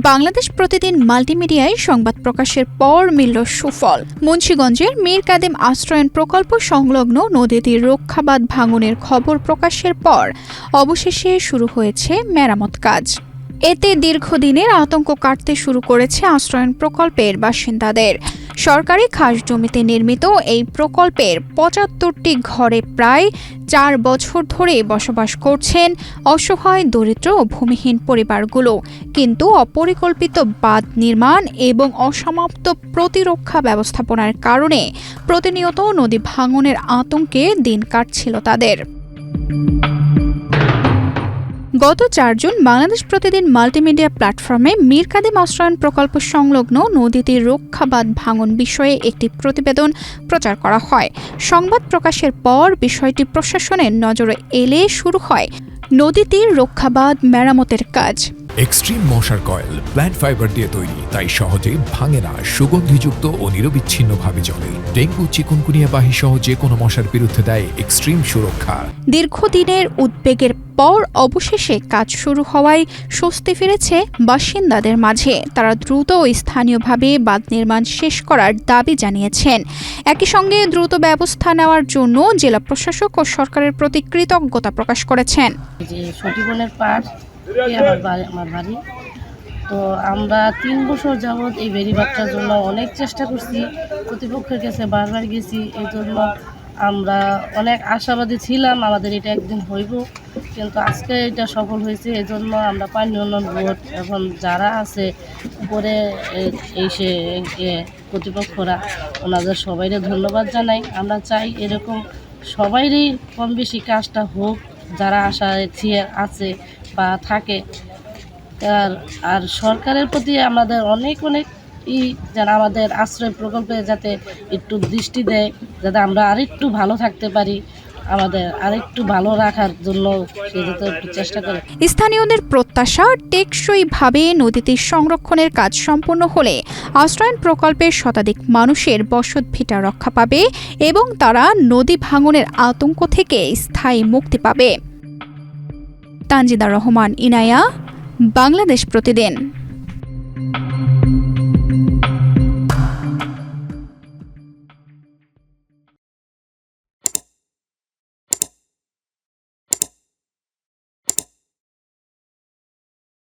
বাংলাদেশ প্রতিদিন মাল্টিমিডিয়ায় সংবাদ প্রকাশের পর মিলল সুফল। মুন্সিগঞ্জের মীর কাদেম আশ্রয়ন প্রকল্প সংলগ্ন নদীটি রক্ষাবাঁধ ভাঙনের খবর প্রকাশের পর অবশেষে শুরু হয়েছে মেরামত কাজ। এতে দীর্ঘদিনের আতঙ্ক কাটতে শুরু করেছে আশ্রয়ন প্রকল্পের বাসিন্দাদের। সরকারি খাস জমিতে নির্মিত এই প্রকল্পের ৭৫টি ঘরে প্রায় ৪ বছর ধরে বসবাস করছেন অসহায় দরিদ্র ও ভূমিহীন পরিবারগুলো। কিন্তু অপরিকল্পিত বাঁধ নির্মাণ এবং অসমাপ্ত প্রতিরক্ষা ব্যবস্থাপনার কারণে প্রতিনিয়ত নদী ভাঙনের আতঙ্কে দিন কাটছিল তাদের। গত ৪ জুন বাংলাদেশ প্রতিদিন মাল্টিমিডিয়া প্ল্যাটফর্মে মীর কাদেম আশ্রয়ন প্রকল্প সংলগ্ন নদীটির রক্ষাবাঁধ ভাঙন বিষয়ে একটি প্রতিবেদন প্রচার করা হয়। সংবাদ প্রকাশের পর বিষয়টি প্রশাসনের নজরে এলে শুরু হয় নদীটির রক্ষাবাঁধ মেরামতের কাজ। এক্সট্রিম মশার কয়েল প্ল্যান্ট ফাইবার দিয়ে তৈরি, তাই সহজে ভাঙে না, সুগন্ধিযুক্ত ও নিরবিচ্ছিন্নভাবে জ্বলে। ডেঙ্গু, চিকুনগুনিয়া বাহি সহ যে কোনো মশার বিরুদ্ধে দেয় এক্সট্রিম সুরক্ষা। দীর্ঘদিনের উদ্বেগের পর অবশেষে কাজ শুরু হওয়ায় স্বস্তি ফিরেছে বাসিন্দাদের মাঝে। তারা দ্রুত ও স্থানীয়ভাবে বাঁধ নির্মাণ শেষ করার দাবি জানিয়েছেন। একই সঙ্গে দ্রুত ব্যবস্থা নেওয়ার জন্য জেলা প্রশাসক ও সরকারের প্রতি কৃতজ্ঞতা প্রকাশ করেছেন। আমার বাড়ি তো আমরা ৩ বছর যাবৎ এই বেড়িবাঁধটার জন্য অনেক চেষ্টা করছি, কর্তৃপক্ষের কাছে বারবার গেছি। এই জন্য আমরা অনেক আশাবাদী ছিলাম আমাদের এটা একদিন হইব, কিন্তু আজকে এটা সফল হয়েছে। এই জন্য আমরা পানি উন্নয়ন বোর্ড এখন যারা আছে উপরে এসে কর্তৃপক্ষরা, ওনাদের সবাইরে ধন্যবাদ জানাই। আমরা চাই এরকম সবাইরই কম বেশি কাজটা হোক, যারা আশায় আছে বা থাকে। আর সরকারের প্রতি আমাদের অনেক যারা আমাদের আশ্রয় প্রকল্পে যাতে একটু দৃষ্টি দেয়, যাতে আমরা আরেকটু ভালো থাকতে পারি, আমাদের আরেকটু ভালো রাখার জন্য সে যাতে একটু চেষ্টা করে। স্থানীয়দের প্রত্যাশা, টেকসইভাবে নদীটির সংরক্ষণের কাজ সম্পন্ন হলে আশ্রয়ন প্রকল্পের শতাধিক মানুষের বসতভিটা রক্ষা পাবে এবং তারা নদী ভাঙনের আতঙ্ক থেকে স্থায়ী মুক্তি পাবে। তানজিদা রহমান, ইনায়া, বাংলাদেশ প্রতিদিন।